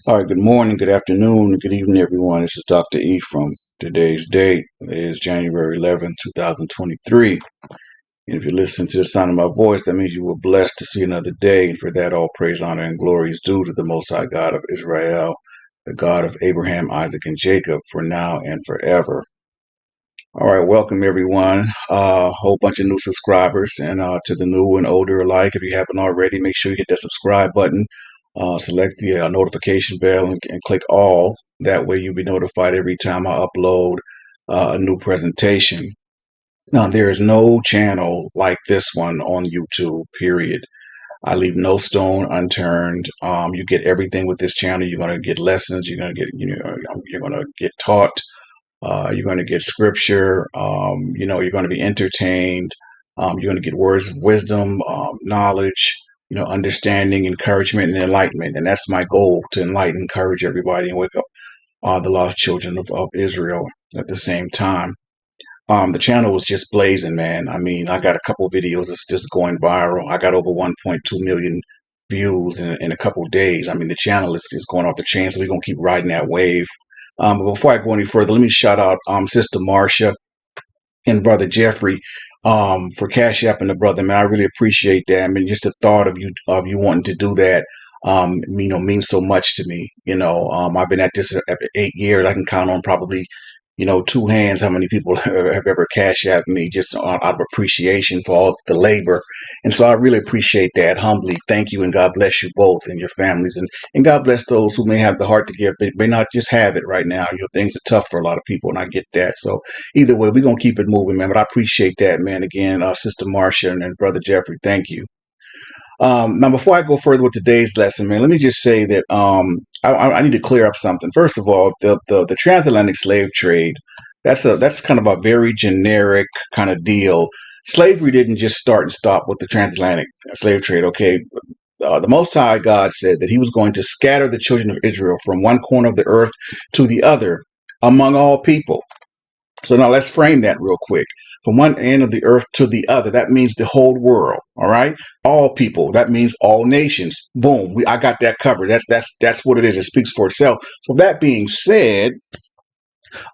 All right, good morning, good afternoon, and good evening, everyone. This is Dr. Ephraim. Today's date is January 11th, 2023. And if you listen to the sound of my voice, that means you were blessed to see another day. And for that, all praise, honor, and glory is due to the Most High God of Israel, the God of Abraham, Isaac, and Jacob, for now and forever. All right, welcome everyone. A whole bunch of new subscribers, and to the new and older alike. If you haven't already, make sure you hit that subscribe button. Select the notification bell and click all. That way, you'll be notified every time I upload a new presentation. Now, there is no channel like this one on YouTube. Period. I leave no stone unturned. You get everything with this channel. You're gonna get lessons. You're gonna get you're gonna get taught. You're going to get scripture. You're going to be entertained. You're going to get words of wisdom, knowledge, understanding, encouragement, and enlightenment. And that's my goal, to enlighten, encourage everybody, and wake up the lost children of Israel at the same time. The channel was just blazing, man. I mean, I got a couple videos that's just going viral. I got over 1.2 million views in a couple of days. I mean, the channel is just going off the chain, so we're going to keep riding that wave. But before I go any further, let me shout out Sister Marcia and Brother Jeffrey for Cash App and the brother. Man, I really appreciate that. I mean, just the thought of you wanting to do that, means so much to me. I've been at this 8 years. I can count on probably, two hands how many people have ever Cash Apped me just out of appreciation for all the labor. And so I really appreciate that humbly. Thank you, and God bless you both and your families. And God bless those who may have the heart to give, but may not just have it right now. Things are tough for a lot of people, and I get that. So either way, we're going to keep it moving, man. But I appreciate that, man. Again, Sister Marcia and Brother Jeffrey, thank you. Now, before I go further with today's lesson, man, let me just say that I need to clear up something. First of all, the transatlantic slave trade, that's kind of a very generic kind of deal. Slavery didn't just start and stop with the transatlantic slave trade, okay? The Most High God said that he was going to scatter the children of Israel from one corner of the earth to the other among all people. So now let's frame that real quick. From one end of the earth to the other, that means the whole world. All right, all people. That means all nations. Boom. I got that covered. That's what it is. It speaks for itself. So that being said,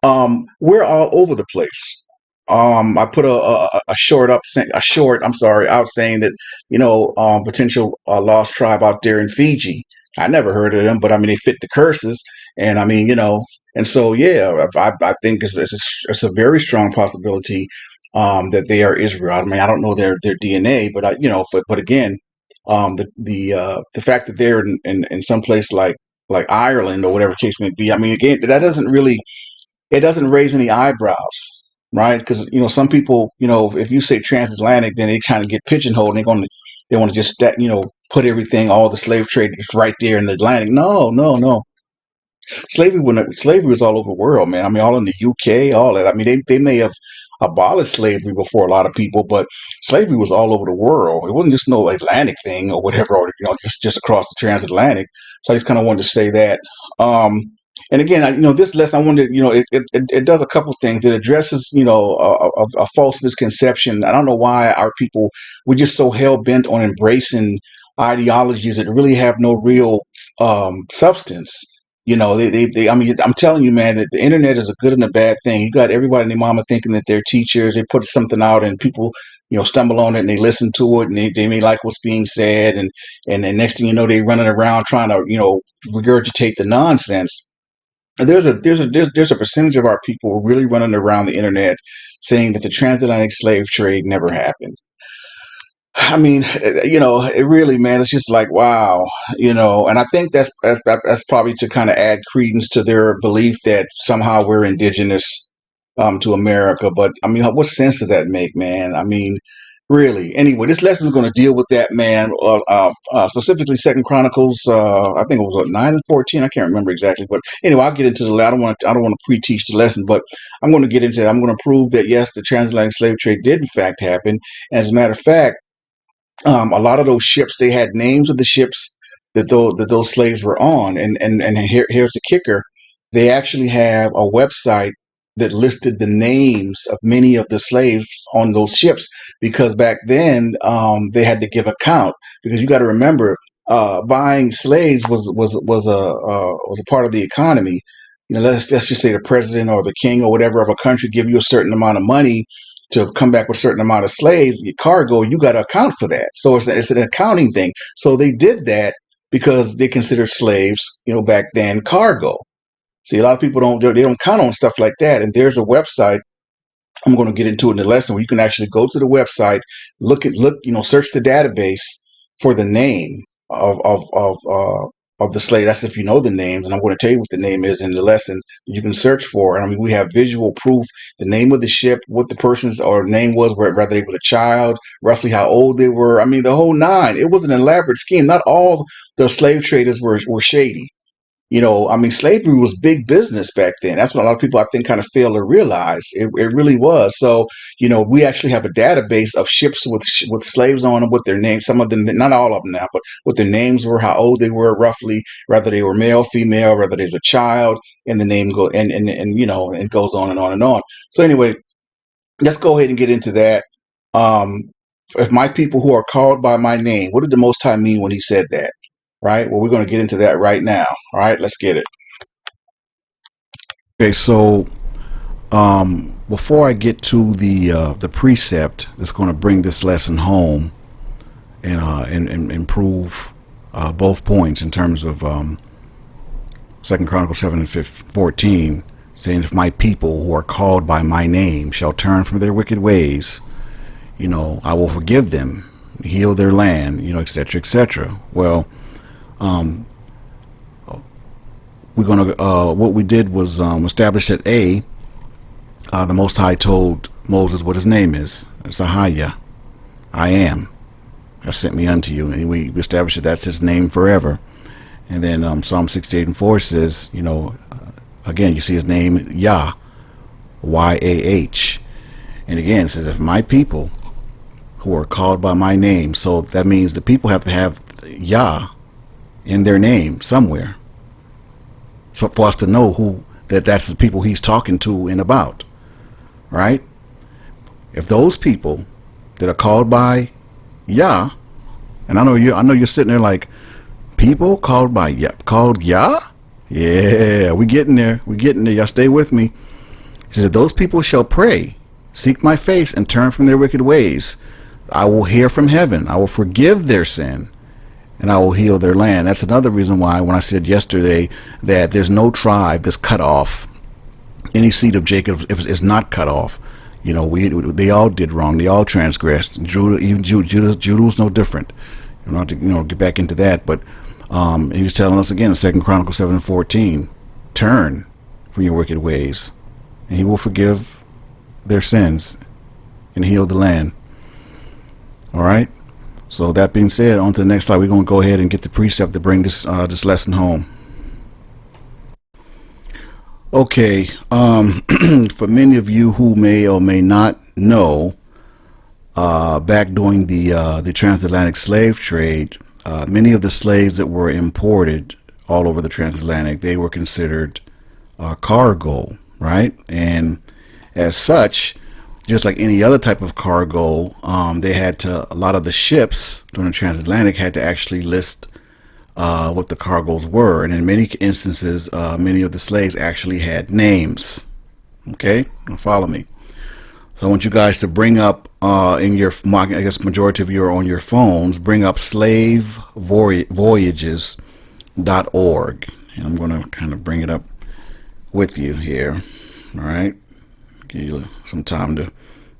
we're all over the place. I put a short up, a short. I'm sorry, out saying that potential lost tribe out there in Fiji. I never heard of them, but I mean they fit the curses, and I mean and so yeah, I think it's a very strong possibility that they are Israel. I mean I don't know their DNA, but but again, the fact that they're in some place like Ireland or whatever case may be. I mean again, that doesn't really, it doesn't raise any eyebrows, right? Because some people, if you say transatlantic, then they kind of get pigeonholed. And they want to just put everything, all the slave trade is right there in the Atlantic. No, no, no. Slavery was all over the world, man. I mean, all in the UK, all that. I mean, they may have abolished slavery before a lot of people, but slavery was all over the world. It wasn't just no Atlantic thing or whatever, or just across the transatlantic. So I just kind of wanted to say that. And again, this lesson, I wanted, it does a couple things. It addresses, a false misconception. I don't know why our people, we're just so hell bent on embracing ideologies that really have no real substance. I mean, I'm telling you, man, that the internet is a good and a bad thing. You got everybody and their mama thinking that they're teachers. They put something out and people, stumble on it and they listen to it and they may like what's being said. And then next thing you know, they running around trying to, regurgitate the nonsense. And there's a percentage of our people really running around the internet saying that the transatlantic slave trade never happened. I mean, it really, man, it's just like, wow, and I think that's probably to kind of add credence to their belief that somehow we're indigenous to America. But I mean, what sense does that make, man? I mean, really. Anyway, this lesson is going to deal with that, man. Specifically, Second Chronicles. I think it was 9 and 14. I can't remember exactly, but anyway, I'll get into the. I don't want to pre-teach the lesson, but I'm going to get into that. I'm going to prove that yes, the transatlantic slave trade did in fact happen. And as a matter of fact, a lot of those ships, they had names of the ships that those slaves were on, and here's the kicker: they actually have a website that listed the names of many of the slaves on those ships, because back then they had to give account, because you got to remember buying slaves was a part of the economy. Let's just say the president or the king or whatever of a country give you a certain amount of money to come back with a certain amount of slaves, cargo. You got to account for that. So it's an accounting thing. So they did that because they considered slaves, back then, cargo. See, a lot of people they don't count on stuff like that. And there's a website. I'm going to get into it in the lesson where you can actually go to the website, search the database for the name of the slave. That's if you know the names, and I'm going to tell you what the name is in the lesson. You can search for it. I mean, we have visual proof, the name of the ship, what the person's or name was, whether they were a child, roughly how old they were. I mean, the whole nine. It was an elaborate scheme. Not all the slave traders were shady. I mean, slavery was big business back then. That's what a lot of people, I think, kind of fail to realize. It really was. So, we actually have a database of ships with slaves on them, with their names. Some of them, not all of them now, but what their names were, how old they were, roughly, whether they were male, female, whether they were a child, and the name go and goes on and on and on. So anyway, let's go ahead and get into that. If my people who are called by my name, what did the Most High mean when He said that? Right. Well, we're going to get into that right now. All right. Let's get it. Okay. So before I get to the precept that's going to bring this lesson home and improve both points in terms of 2 Chronicles 7:14, saying, if my people who are called by my name shall turn from their wicked ways, I will forgive them, heal their land, etc., etc. Well, we're gonna what we did was establish that the Most High told Moses what his name is. It's Ahaya, I am, have sent me unto you, and we established that that's his name forever. And then Psalm 68:4 says, again, you see his name Yah, Yah, and again it says, if my people who are called by my name. So that means the people have to have Yah in their name somewhere, so for us to know that's the people he's talking to and about, right? If those people that are called by Yah, and I know you're sitting there like, people called by Yah, called Yah? Yeah, we getting there. Y'all stay with me. He said, those people shall pray, seek my face, and turn from their wicked ways. I will hear from heaven. I will forgive their sin, and I will heal their land. That's another reason why, when I said yesterday that there's no tribe that's cut off, any seed of Jacob is not cut off. They all did wrong. They all transgressed. Judah was no different. You don't have to, get back into that. But he's telling us again in 2 Chronicles 7:14, turn from your wicked ways, and he will forgive their sins and heal the land. All right. So that being said, on to the next slide. We're going to go ahead and get the precept to bring this lesson home. Okay. For many of you who may or may not know, back during the transatlantic slave trade, many of the slaves that were imported all over the transatlantic, they were considered cargo, right? And as such, just like any other type of cargo, a lot of the ships during the transatlantic had to actually list what the cargoes were. And in many instances, many of the slaves actually had names. Okay, now follow me. So I want you guys to bring up in your, I guess majority of you are on your phones, bring up slavevoyages.org. And I'm going to kind of bring it up with you here. All right. Give you some time to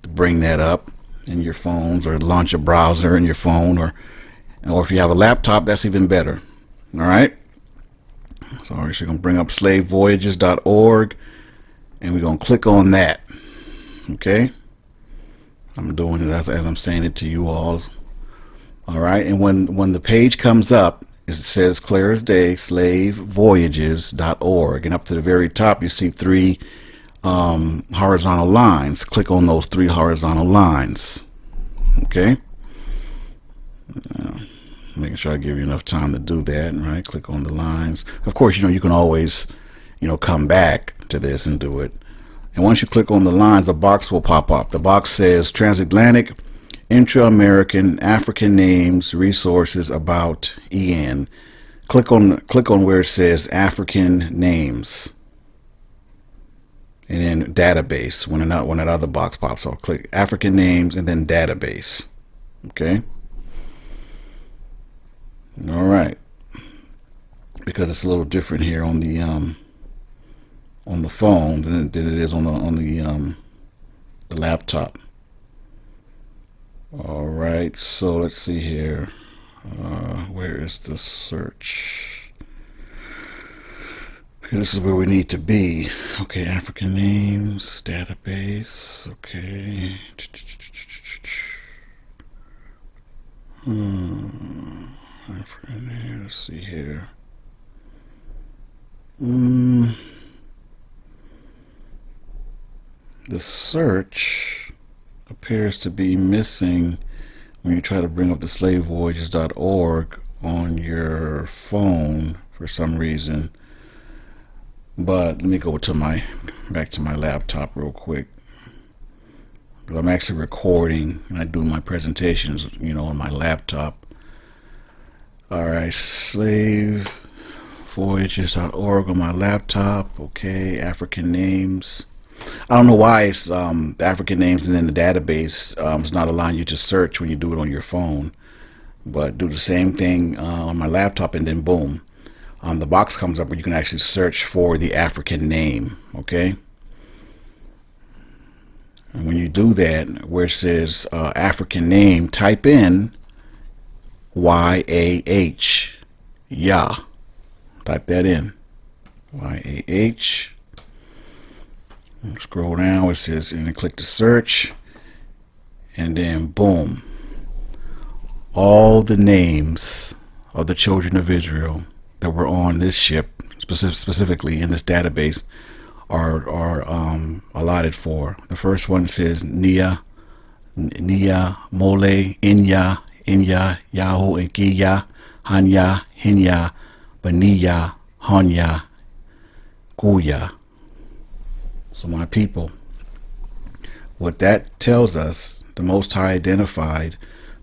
bring that up in your phones, or launch a browser in your phone, or if you have a laptop, that's even better. All right. So we're going to bring up slavevoyages.org, and we're going to click on that. Okay. I'm doing it as I'm saying it to you all. All right. And when the page comes up, it says clear as day, slavevoyages.org, and up to the very top you see three horizontal lines. Click on those three horizontal lines. Okay. Making sure I give you enough time to do that. Right. Click on the lines. Of course, you can always, come back to this and do it. And once you click on the lines, a box will pop up. The box says transatlantic Intra-American African Names Resources about EN. Click on where it says African Names, and then Database. When that other box pops up, click African Names and then Database. Okay. All right. Because it's a little different here on the phone than it is on the laptop. All right, so let's see here. Where is the search? Okay, this is where we need to be. Okay, African names, database. Okay. African names, let's see here. The search appears to be missing when you try to bring up the slavevoyages.org on your phone for some reason. But let me go back to my laptop real quick. But I'm actually recording and I do my presentations, on my laptop. All right, slavevoyages.org on my laptop. Okay, African names. I don't know why it's the African names and then the database is not allowing you to search when you do it on your phone. But do the same thing on my laptop and then boom. The box comes up where you can actually search for the African name. Okay. And when you do that, where it says African name, type in YAH. Yah. Type that in. YAH. Scroll down, it says, and then click the search, and then boom. All the names of the children of Israel that were on this ship, specifically in this database, are allotted for. The first one says Nia, Mole, Inya, Yahu, Enkiya, Hanya, Hinya, Baniya, Hanya, Kuya. So my people, what that tells us, the Most High identified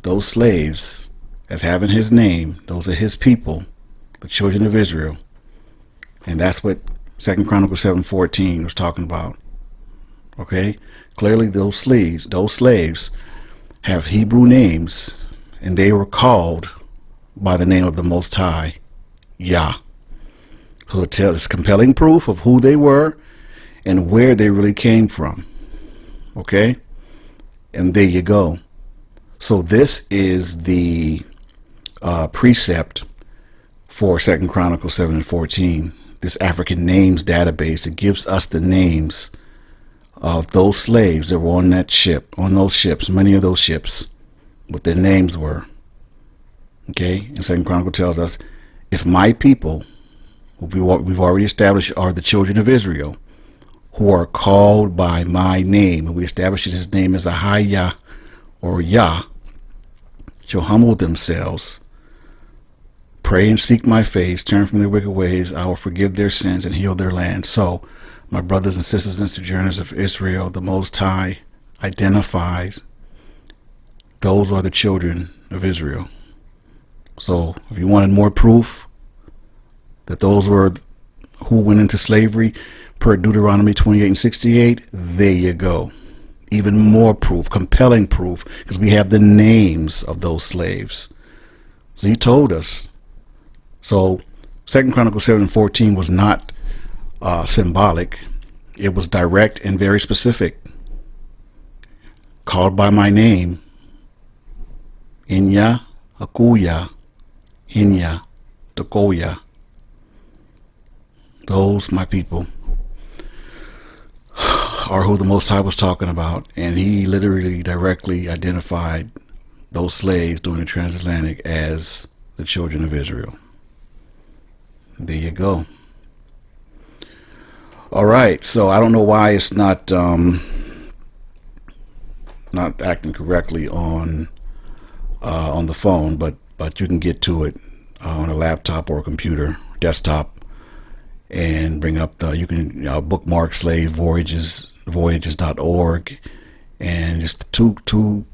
those slaves as having his name. Those are his people, the children of Israel. And that's what 2 Chronicles 7:14 was talking about. Okay? Clearly those slaves have Hebrew names, and they were called by the name of the Most High, Yah. So it tells compelling proof of who they were and where they really came from. Okay? And there you go. So this is the precept for 2 Chronicles 7:14. This African names database. It gives us the names of those slaves that were on that ship, on those ships, many of those ships, what their names were. Okay? And 2 Chronicles tells us, if my people, who we've already established are the children of Israel, who are called by my name, and we established his name as Ahaya or Yah, shall humble themselves, pray and seek my face, turn from their wicked ways, I will forgive their sins and heal their land. So, my brothers and sisters and sojourners of Israel, the Most High identifies those are the children of Israel. So, if you wanted more proof that those were who went into slavery, per Deuteronomy 28:68, there you go. Even more proof, compelling proof, because we have the names of those slaves. So he told us. So 2 Chronicles 7:14 was not symbolic. It was direct and very specific. Called by my name, Inya, Akuya, Hinya, Tokoya. Those, my people, are who the Most High was talking about, and he literally directly identified those slaves during the transatlantic as the children of Israel. There you go. All right, so I don't know why it's not acting correctly on the phone, but you can get to it on a laptop or a computer, desktop, and bring up you can bookmark slavevoyages.org, and just two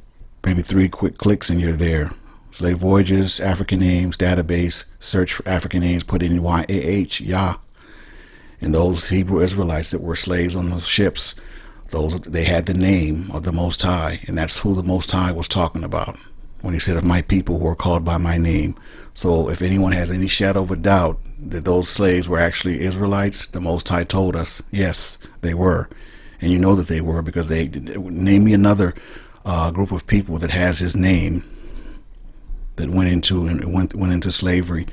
Maybe 3 quick clicks and you're there. Slave Voyages, African Names, Database, search for African names, put in YAH, Yah. And those Hebrew Israelites that were slaves on those ships, they had the name of the Most High, and that's who the Most High was talking about when he said, of my people who are called by my name. So if anyone has any shadow of a doubt that those slaves were actually Israelites, the Most High told us, yes, they were. And you know that they were, because they name me another group of people that has his name that went into slavery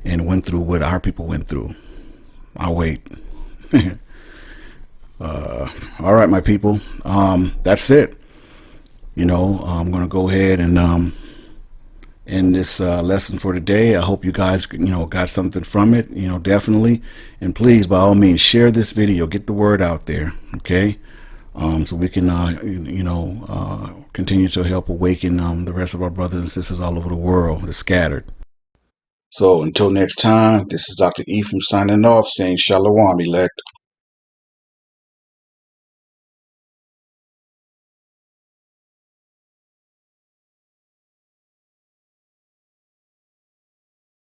and went through what our people went through. I'll wait. All right, my people. That's it. I'm going to go ahead and end this lesson for today. I hope you guys, got something from it, definitely. And please, by all means, share this video. Get the word out there, okay? So we can, continue to help awaken the rest of our brothers and sisters all over the world that are scattered. So until next time, this is Dr. Ephraim signing off, saying Shalom, elect.